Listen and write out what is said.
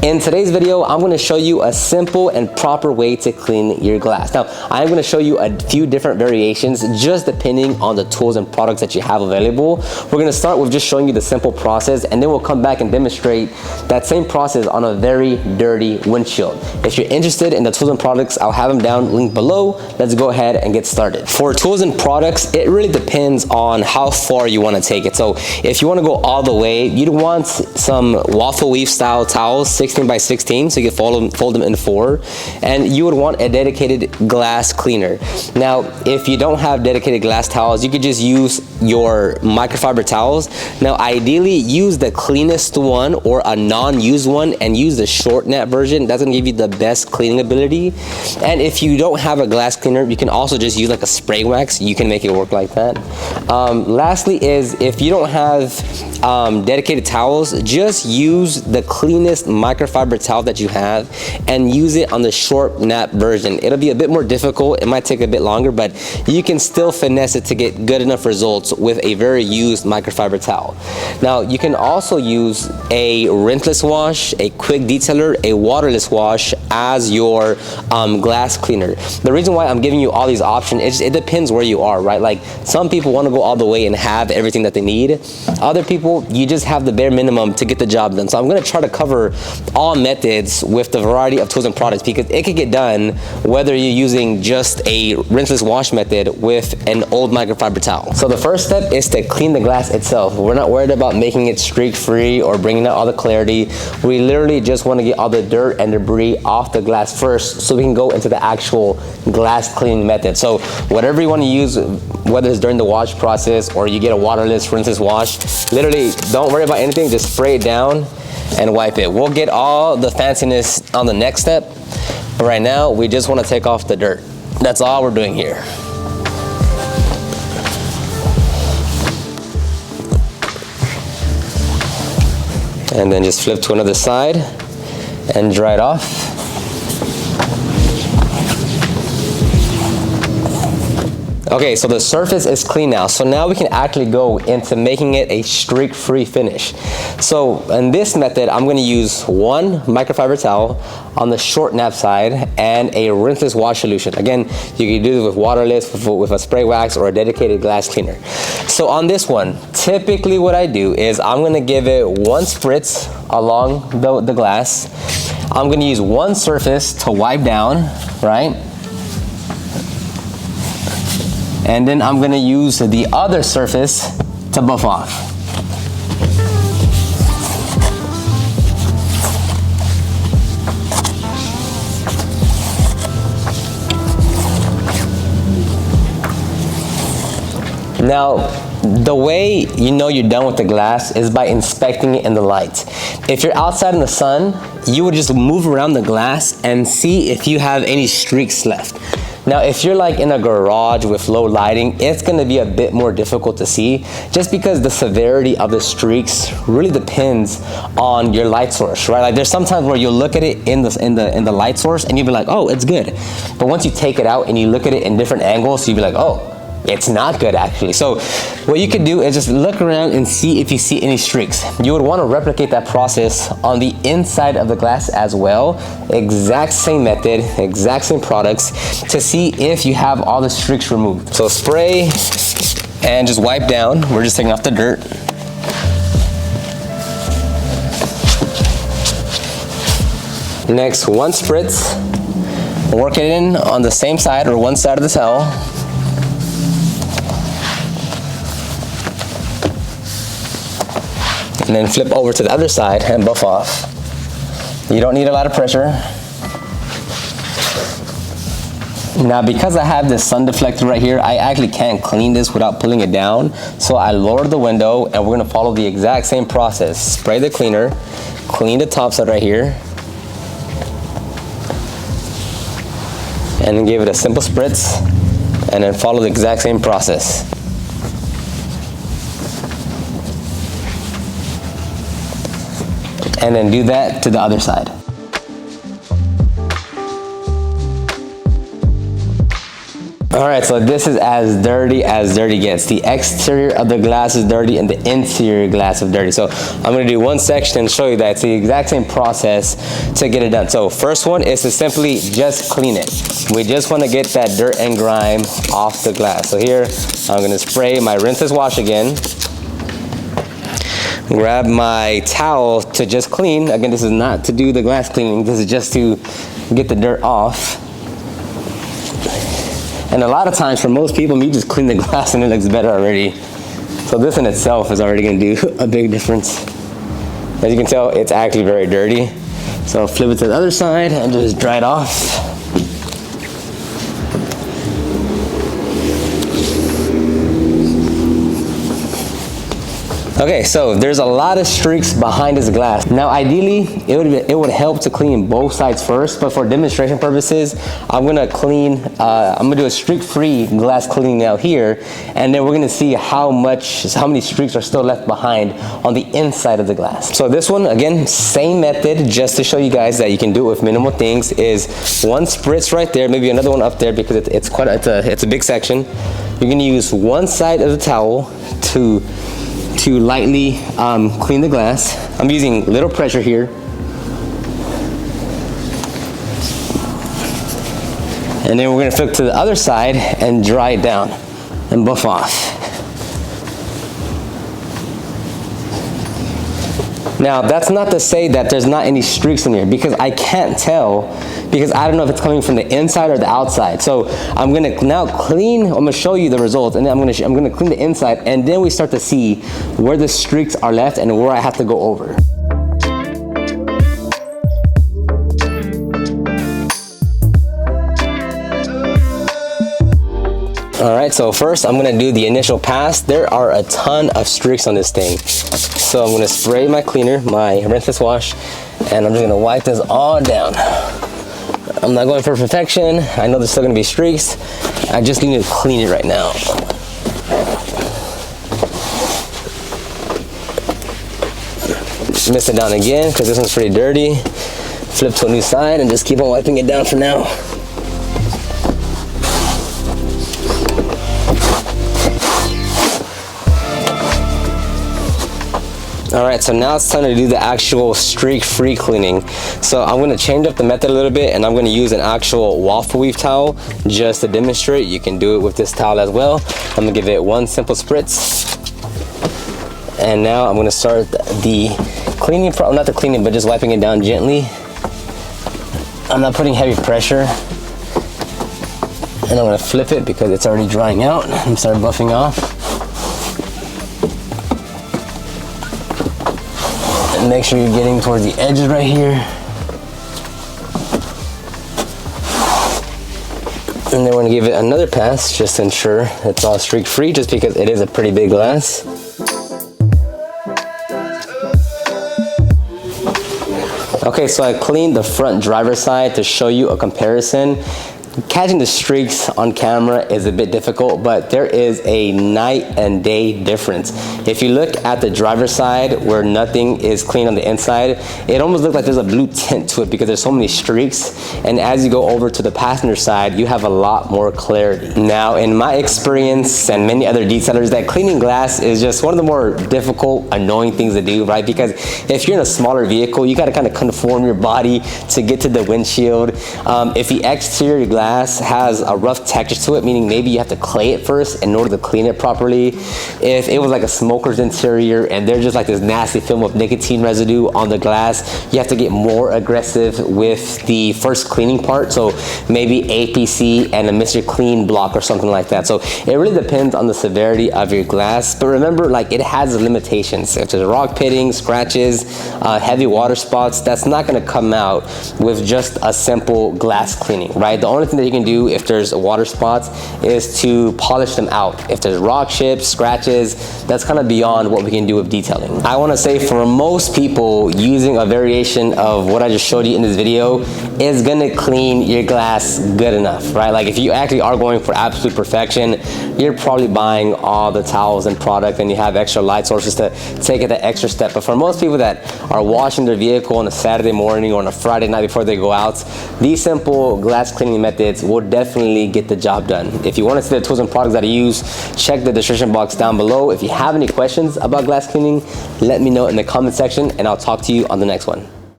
In today's video, I'm going to show you a simple and proper way to clean your glass. Now, I'm going to show you a few different variations just depending on the tools and products that you have available. We're going to start with just showing you the simple process, and then we'll come back and demonstrate that same process on a very dirty windshield. If you're interested in the tools and products, I'll have them down linked below. Let's go ahead and get started. For tools and products, it really depends on how far you want to take it. So if you want to go all the way, you'd want some waffle weave style towels, 16 by 16, so you can fold them in 4, and you would want a dedicated glass cleaner. Now, if you don't have dedicated glass towels, you could just use your microfiber towels. Now, ideally, use the cleanest one or a non-used one and use the short net version. That's gonna give you the best cleaning ability. And if you don't have a glass cleaner, you can also just use like a spray wax. You can make it work like that. Lastly is, if you don't have dedicated towels, just use the cleanest microfiber towel that you have and use it on the short nap version. It'll be a bit more difficult, it might take a bit longer, but you can still finesse it to get good enough results with a very used microfiber towel. Now, you can also use a rinseless wash, a quick detailer, a waterless wash as your glass cleaner. The reason why I'm giving you all these options is it depends where you are, right? Like, some people want to go all the way and have everything that they need. Other people, you just have the bare minimum to get the job done. So I'm going to try to cover all methods with the variety of tools and products, because it could get done whether you're using just a rinseless wash method with an old microfiber towel. So the first step is to clean the glass itself. We're not worried about making it streak free or bringing out all the clarity. We literally just want to get all the dirt and debris off the glass first so we can go into the actual glass cleaning method. So whatever you want to use, whether it's during the wash process or you get a waterless rinseless wash, literally don't worry about anything, just spray it down and wipe it. We'll get all the fanciness on the next step, but right now we just want to take off the dirt. That's all we're doing here. And then just flip to another side and dry it off. Okay, so the surface is clean now. So now we can actually go into making it a streak-free finish. So in this method, I'm gonna use one microfiber towel on the short nap side and a rinseless wash solution. Again, you can do this with waterless, with a spray wax, or a dedicated glass cleaner. So on this one, typically what I do is I'm gonna give it one spritz along the glass. I'm gonna use one surface to wipe down, right? And then I'm gonna use the other surface to buff off. Now, the way you know you're done with the glass is by inspecting it in the light. If you're outside in the sun, you would just move around the glass and see if you have any streaks left. Now, if you're like in a garage with low lighting, it's gonna be a bit more difficult to see, just because the severity of the streaks really depends on your light source, right? Like, there's sometimes where you'll look at it in the light source and you'll be like, oh, it's good. But once you take it out and you look at it in different angles, you'll be like, oh, it's not good actually. So what you could do is just look around and see if you see any streaks. You would want to replicate that process on the inside of the glass as well. Exact same method, exact same products, to see if you have all the streaks removed. So spray and just wipe down. We're just taking off the dirt. Next, one spritz. Work it in on the same side or one side of the towel. And then flip over to the other side and buff off. You don't need a lot of pressure. Now, because I have this sun deflector right here, I actually can't clean this without pulling it down. So I lowered the window, and we're gonna follow the exact same process. Spray the cleaner, clean the top side right here, and then give it a simple spritz, and then follow the exact same process. And then do that to the other side. All right, so this is as dirty gets. The exterior of the glass is dirty and the interior glass is dirty. So I'm gonna do one section and show you that it's the exact same process to get it done. So first one is to simply just clean it. We just wanna get that dirt and grime off the glass. So here, I'm gonna spray my rinseless wash again. Grab my towel to just clean. Again, this is not to do the glass cleaning. This is just to get the dirt off. And a lot of times for most people, you just clean the glass and it looks better already. So this in itself is already gonna do a big difference. As you can tell, it's actually very dirty. So I'll flip it to the other side and just dry it off. Okay, so there's a lot of streaks behind this glass. Now, ideally, it would help to clean both sides first, but for demonstration purposes, I'm gonna do a streak-free glass cleaning now here, and then we're gonna see how many streaks are still left behind on the inside of the glass. So this one, again, same method, just to show you guys that you can do it with minimal things, is one spritz right there, maybe another one up there because it's a big section. You're gonna use one side of the towel to lightly clean the glass. I'm using little pressure here. And then we're gonna flip to the other side and dry it down and buff off. Now, that's not to say that there's not any streaks in here, because I can't tell, because I don't know if it's coming from the inside or the outside. So I'm gonna now I'm gonna show you the results, and then I'm gonna clean the inside, and then we start to see where the streaks are left and where I have to go over. All right, so first I'm gonna do the initial pass. There are a ton of streaks on this thing. So I'm gonna spray my cleaner, my rinseless wash, and I'm just gonna wipe this all down. I'm not going for perfection. I know there's still gonna be streaks. I just need to clean it right now. Mist it down again, because this one's pretty dirty. Flip to a new side and just keep on wiping it down for now. All right, so now it's time to do the actual streak-free cleaning. So I'm gonna change up the method a little bit, and I'm gonna use an actual waffle weave towel just to demonstrate. You can do it with this towel as well. I'm gonna give it one simple spritz. And now I'm gonna start the cleaning, not the cleaning, but just wiping it down gently. I'm not putting heavy pressure. And I'm gonna flip it because it's already drying out and start buffing off. And make sure you're getting towards the edges right here. And then we're gonna give it another pass just to ensure it's all streak free, just because it is a pretty big glass. Okay, so I cleaned the front driver's side to show you a comparison. Catching the streaks on camera is a bit difficult, but there is a night and day difference. If you look at the driver's side where nothing is clean on the inside, it almost looks like there's a blue tint to it because there's so many streaks. And as you go over to the passenger side, you have a lot more clarity. Now, in my experience and many other detailers, that cleaning glass is just one of the more difficult, annoying things to do, right? Because if you're in a smaller vehicle, you gotta kind of conform your body to get to the windshield. If the exterior glass has a rough texture to it, meaning maybe you have to clay it first in order to clean it properly. If it was like a smoker's interior and there's just like this nasty film of nicotine residue on the glass, you have to get more aggressive with the first cleaning part. So maybe APC and a Mr. Clean block or something like that. So it really depends on the severity of your glass. But remember, like, it has limitations. If there's rock pitting, scratches, heavy water spots, that's not gonna come out with just a simple glass cleaning, right? The only thing that you can do if there's water spots is to polish them out. If there's rock chips, scratches, that's kind of beyond what we can do with detailing. I want to say for most people, using a variation of what I just showed you in this video is gonna clean your glass good enough, right? Like, if you actually are going for absolute perfection, you're probably buying all the towels and product and you have extra light sources to take it that extra step. But for most people that are washing their vehicle on a Saturday morning or on a Friday night before they go out, these simple glass cleaning methods it will definitely get the job done. If you want to see the tools and products that I use, check the description box down below. If you have any questions about glass cleaning, let me know in the comment section and I'll talk to you on the next one.